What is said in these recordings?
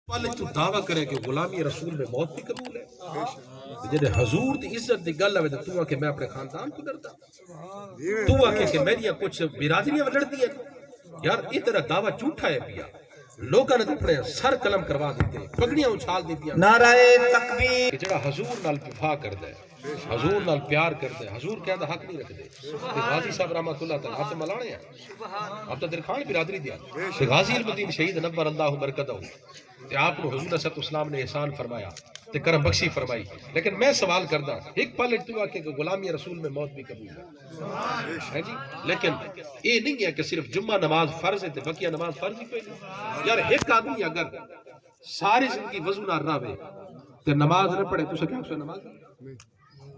پہلے تو دعویٰ کرے کہ غلامی رسول میں موت بھی قبول ہے جنہیں حضور دی عزت دی گل ہے تو کہ میں اپنے خاندان کو ڈرتا تو کہ میری کچھ برادریاں لڑتی ہیں یار یہ تیرا دعویٰ جھوٹا ہے پیا لوگوں نے اپنے سر قلم کروا دیتے ہیں پگڑیاں اچھال دیتی ہیں نعرہ تکبیر جڑا حضور نال وفا کردا ہے حضور نال پیار کردا ہے حضور کہندا حق نہیں رکھدے تے غازی صاحب رحمۃ اللہ تعالی ہاتھ ملانے ہیں اب تو درخان برادری دیا تے غازی المدین شہید نبر اللہ برکتہ تے آپ کو حضور صلی اللہ علیہ وسلم نے احسان فرمایا تے کرم بخشی فرمائی لیکن میں سوال کردا ایک پل تو آ کہ غلامی رسول میں موت بھی قبول ہے جی لیکن یہ نہیں ہے کہ صرف جمعہ نماز فرض ہے تے بقیہ نماز فرض ہی کوئی نہیں یار ایک آدمی اگر ساری زندگی وضو نہ رہے تے نماز نہ پڑھے تو کیا سو نماز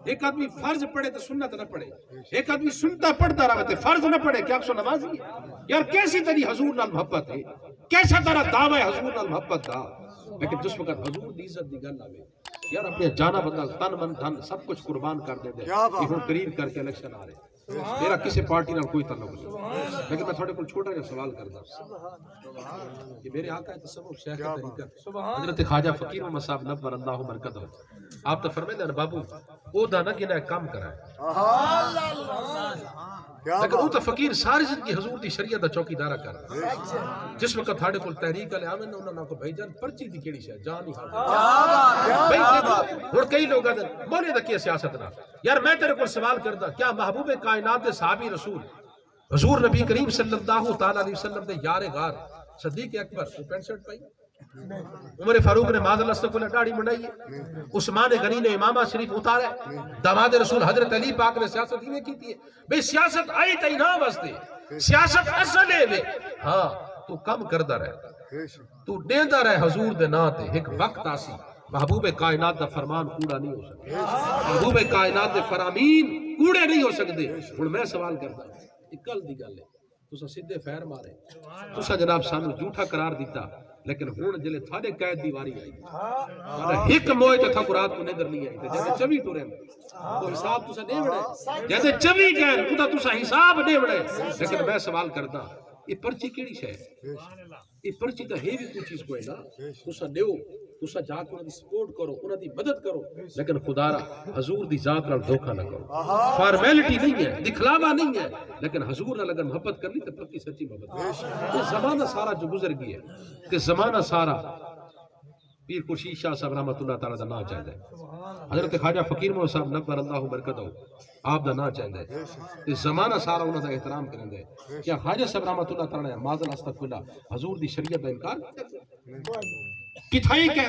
ایک آدمی فرض پڑھے تو سنت نہ پڑھے ایک آدمی سنتا پڑھتا رہے تو فرض نہ پڑھے کیا سو نماز ہی یار کیسی تیری حضور نال محبت ہے کیسا تیرا دعویٰ ہے حضور نال محبت تھا لیکن جس وقت حضور دی عزت دی گل آوے یار اپنے جانا بندہ تن من دھن سب کچھ قربان کر دے دے یہ ہن قریب کر کے الیکشن آ رہے میرا کسی پارٹی نال کوئی تعلق نہیں لیکن میں تھوڑے کو چھوٹا جا سوال کردا کہ میرے آقا تصوف شیخ طریقت حضرت خواجہ فقیر محمد صاحب نور اللہ برکتہ آپ تو فرمائے ہیں بابو او دا نہ کہ نہ کام کرائے لیکن وہ تو فقیر ساری زندگی حضور دی شریعت دا چوکیدارا کر جس وقت تھاڑے کو تحریک والے آویں انہاں نہ کو بھائی جان پرچی دی کیڑی شے جان ہی بھائی دیکھو اور کئی لوگ مولے دا کی سیاست نہ یار میں تیرے کو سوال کردا کیا محبوب کائنات دے صحابی رسول حضور نبی کریم صلی اللہ تعالی علیہ وسلم دے یار غار صدیق اکبر وہ پینٹ شرٹ پائی عمر فاروق نے معاذ اللہ استغفر داڑھی منڈائی ہے عثمان غنی نے امامہ شریف اتارا ہے داماد رسول حضرت علی پاک نے سیاست ہی کی تھی بھئی سیاست آئی تھی نہ واسطے سیاست اصل ہے ہاں تو کم کردا رہے تو دیندا رہے حضور دے نا تے ایک وقت آسی محبوب کائنات دا فرمان کوڑا نہیں ہو سکتا محبوب کائنات دے فرامین کوڑے نہیں ہو سکتے ہن میں سوال کردا کل دی گل ہے تساں سیدھے فیر مارے تساں جناب سانو جھوٹا قرار دیتا لیکن ہن جلے تھاڈے قید دی واری آئی تھاڈا ایک موئے تے تھا رات کو نظر نہیں آئی تے جے 24 ٹورے وہ حساب تساں دے وڑے جے 24 گئے خدا تساں حساب دے وڑے لیکن میں سوال کردا یہ پرچی کیڑی شے یہ پرچی تے ہے بھی کوئی چیز کوئی نا تساں دیو تساں جا کے انہاں دی سپورٹ کرو انہاں دی مدد کرو لیکن خدا را حضور دی ذات نال دھوکا نہ کرو فارمیلٹی نہیں ہے دکھلاوا نہیں ہے لیکن حضور نال اگر محبت کرنی تو پکی سچی محبت ہے زمانہ سارا جو گزر گیا ہے کہ زمانہ سارا پیر خورشید شاہ صاحب رحمۃ اللہ تعالی دا نام چاہتا ہے حضرت خواجہ فقیر محمد صاحب نور اللہ برکتہ آپ دا نام چاہتا ہے کہ زمانہ سارا انہاں دا احترام کرندا ہے کیا خواجہ صاحب رحمۃ اللہ تعالی نے معاذ اللہ استغفر اللہ حضور دی شریعت دا انکار کتھائی کہ